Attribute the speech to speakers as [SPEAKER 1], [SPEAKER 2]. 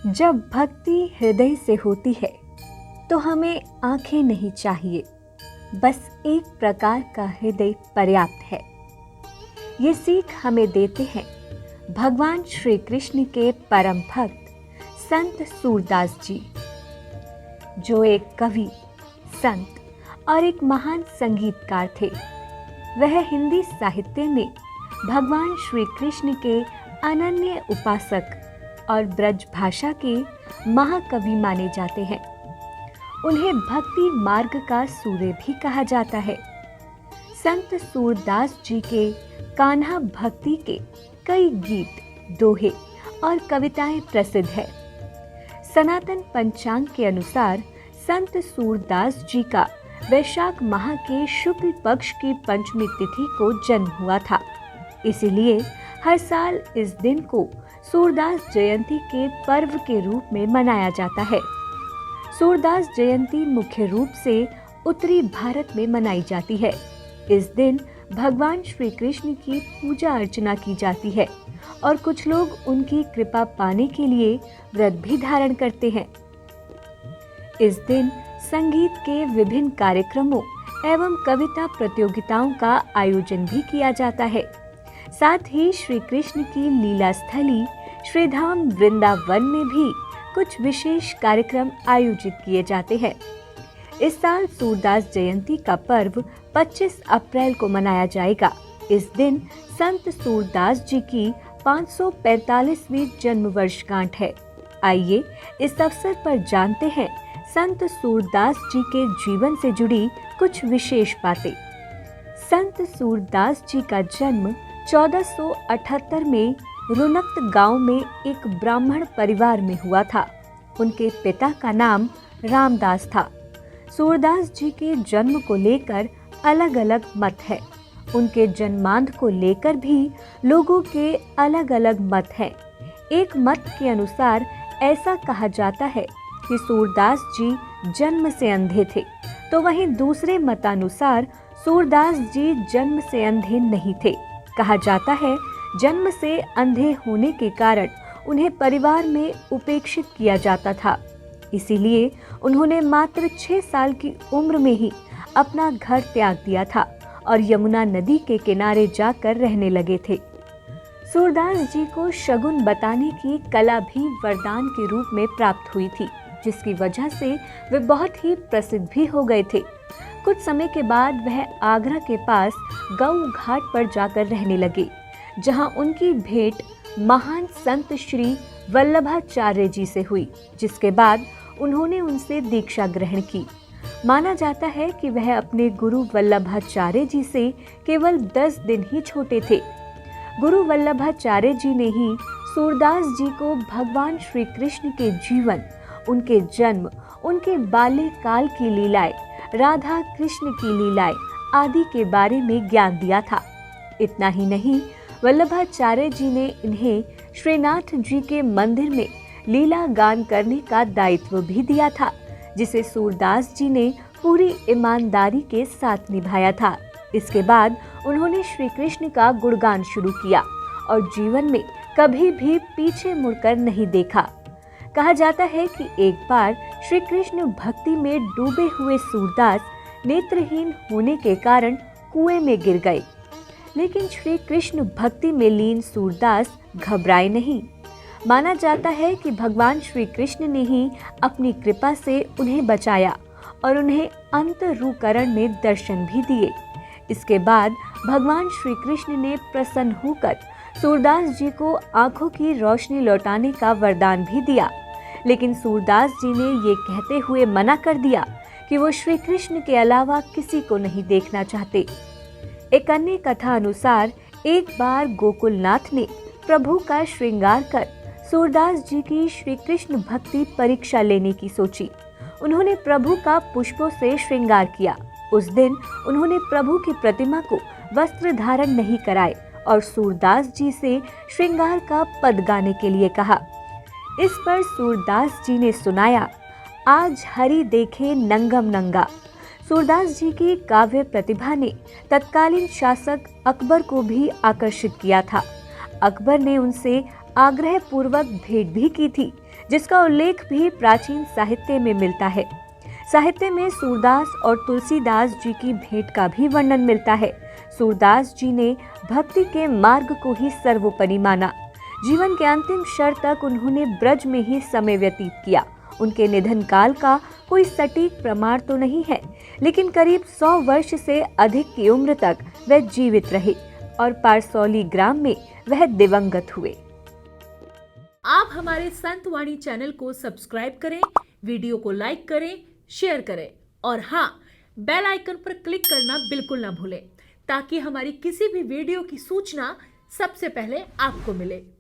[SPEAKER 1] जब भक्ति हृदय से होती है तो हमें आंखें नहीं चाहिए, बस एक प्रकार का हृदय पर्याप्त है। ये सीख हमें देते हैं भगवान श्री कृष्ण के परम भक्त संत सूरदास जी, जो एक कवि, संत और एक महान संगीतकार थे। वह हिंदी साहित्य में भगवान श्री कृष्ण के अनन्य उपासक और ब्रज भाषा के महाकवि माने जाते हैं। उन्हें भक्ति मार्ग का सूर्य भी कहा जाता है। संत सूरदास जी के कान्हा भक्ति के कई गीत, दोहे और कविताएं प्रसिद्ध है। सनातन पंचांग के अनुसार संत सूरदास जी का वैशाख माह के शुक्ल पक्ष की पंचमी तिथि को जन्म हुआ था। इसीलिए हर साल इस दिन को सूरदास जयंती के पर्व के रूप में मनाया जाता है। सूरदास जयंती मुख्य रूप से उत्तरी भारत में मनाई जाती है। इस दिन भगवान श्री कृष्ण की पूजा अर्चना की जाती है और कुछ लोग उनकी कृपा पाने के लिए व्रत भी धारण करते हैं। इस दिन संगीत के विभिन्न कार्यक्रमों एवं कविता प्रतियोगिताओं का आयोजन भी किया जाता है। साथ ही श्री कृष्ण की लीला स्थली श्रीधाम वृंदावन में भी कुछ विशेष कार्यक्रम आयोजित किए जाते हैं। इस साल सूरदास जयंती का पर्व 25 अप्रैल को मनाया जाएगा। इस दिन संत सूरदास जी की 545वीं जन्म वर्षगांठ है। आइए इस अवसर पर जानते हैं संत सूरदास जी के जीवन से जुड़ी कुछ विशेष बातें। संत सूरदास जी का जन्म 1478 में रुनक्त गांव में एक ब्राह्मण परिवार में हुआ था। उनके पिता का नाम रामदास था। सूरदास जी के जन्म को लेकर अलग अलग मत है। उनके जन्मांध को लेकर भी लोगों के अलग अलग मत हैं। एक मत के अनुसार ऐसा कहा जाता है कि सूरदास जी जन्म से अंधे थे, तो वहीं दूसरे मतानुसार सूरदास जी जन्म से अंधे नहीं थे। कहा जाता है जन्म से अंधे होने के कारण उन्हें परिवार में उपेक्षित किया जाता था। इसीलिए उन्होंने मात्र 6 साल की उम्र में ही अपना घर त्याग दिया था और यमुना नदी के किनारे जाकर रहने लगे थे। सूरदास जी को शगुन बताने की कला भी वरदान के रूप में प्राप्त हुई थी, जिसकी वजह से वे बहुत ही प्रसिद्ध भी हो गए थे। कुछ समय के बाद वह आगरा के पास गौ घाट पर जाकर रहने लगे, जहां उनकी भेंट महान संत श्री वल्लभाचार्य जी से हुई, जिसके बाद उन्होंने उनसे दीक्षा ग्रहण की। माना जाता है कि वह अपने गुरु वल्लभाचार्य जी से केवल 10 दिन ही छोटे थे। गुरु वल्लभाचार्य जी ने ही सूरदास जी को भगवान श्री कृष्ण के जीवन, उनके जन्म, उनके बाल्यकाल की लीलाएं, राधा कृष्ण की लीलाएं आदि के बारे में ज्ञान दिया था। इतना ही नहीं, वल्लभाचार्य जी ने इन्हें श्रीनाथ जी के मंदिर में लीला गान करने का दायित्व भी दिया था, जिसे सूरदास जी ने पूरी ईमानदारी के साथ निभाया था। इसके बाद उन्होंने श्री कृष्ण का गुणगान शुरू किया और जीवन में कभी भी पीछे मुड़कर नहीं देखा। कहा जाता है कि एक बार श्री कृष्ण भक्ति में डूबे हुए सूरदास नेत्रहीन होने के कारण कुएं में गिर गए, लेकिन श्री कृष्ण भक्ति में लीन सूरदास घबराए नहीं। माना जाता है कि भगवान श्री कृष्ण ने ही अपनी कृपा से उन्हें बचाया और उन्हें अंतरूकरण में दर्शन भी दिए। इसके बाद भगवान श्री कृष्ण ने प्रसन्न होकर सूरदास जी को आंखों की रोशनी लौटाने का वरदान भी दिया, लेकिन सूरदास जी ने ये कहते हुए मना कर दिया कि वो श्री कृष्ण के अलावा किसी को नहीं देखना चाहते। एक अन्य कथा अनुसार एक बार गोकुलनाथ ने प्रभु का श्रृंगार कर सूरदास जी की श्री कृष्ण भक्ति परीक्षा लेने की सोची। उन्होंने प्रभु का पुष्पों से श्रृंगार किया। उस दिन उन्होंने प्रभु की प्रतिमा को वस्त्र धारण नहीं कराए और सूरदास जी से श्रृंगार का पद गाने के लिए कहा। इस पर सूरदास जी ने सुनाया, आज हरि देखे नंगम नंगा। सूरदास जी की काव्य प्रतिभा ने तत्कालीन शासक अकबर को भी आकर्षित किया था। अकबर ने उनसे आग्रह पूर्वक भेंट भी की थी, जिसका उल्लेख भी प्राचीन साहित्य में मिलता है। साहित्य में सूरदास और तुलसीदास जी की भेंट का भी वर्णन मिलता है। सूरदास जी ने भक्ति के मार्ग को ही सर्वोपरि माना। जीवन के अंतिम क्षण तक उन्होंने ब्रज में ही समय व्यतीत किया। उनके निधन काल का कोई सटीक प्रमाण तो नहीं है, लेकिन करीब 100 वर्ष से अधिक की उम्र तक वह जीवित रहे और पारसौली ग्राम में वह दिवंगत हुए।
[SPEAKER 2] आप हमारे संत वाणी चैनल को सब्सक्राइब करें, वीडियो को लाइक करें, शेयर करें और हाँ, बेल आइकन पर क्लिक करना बिल्कुल ना भूलें ताकि हमारी किसी भी वीडियो की सूचना सबसे पहले आपको मिले।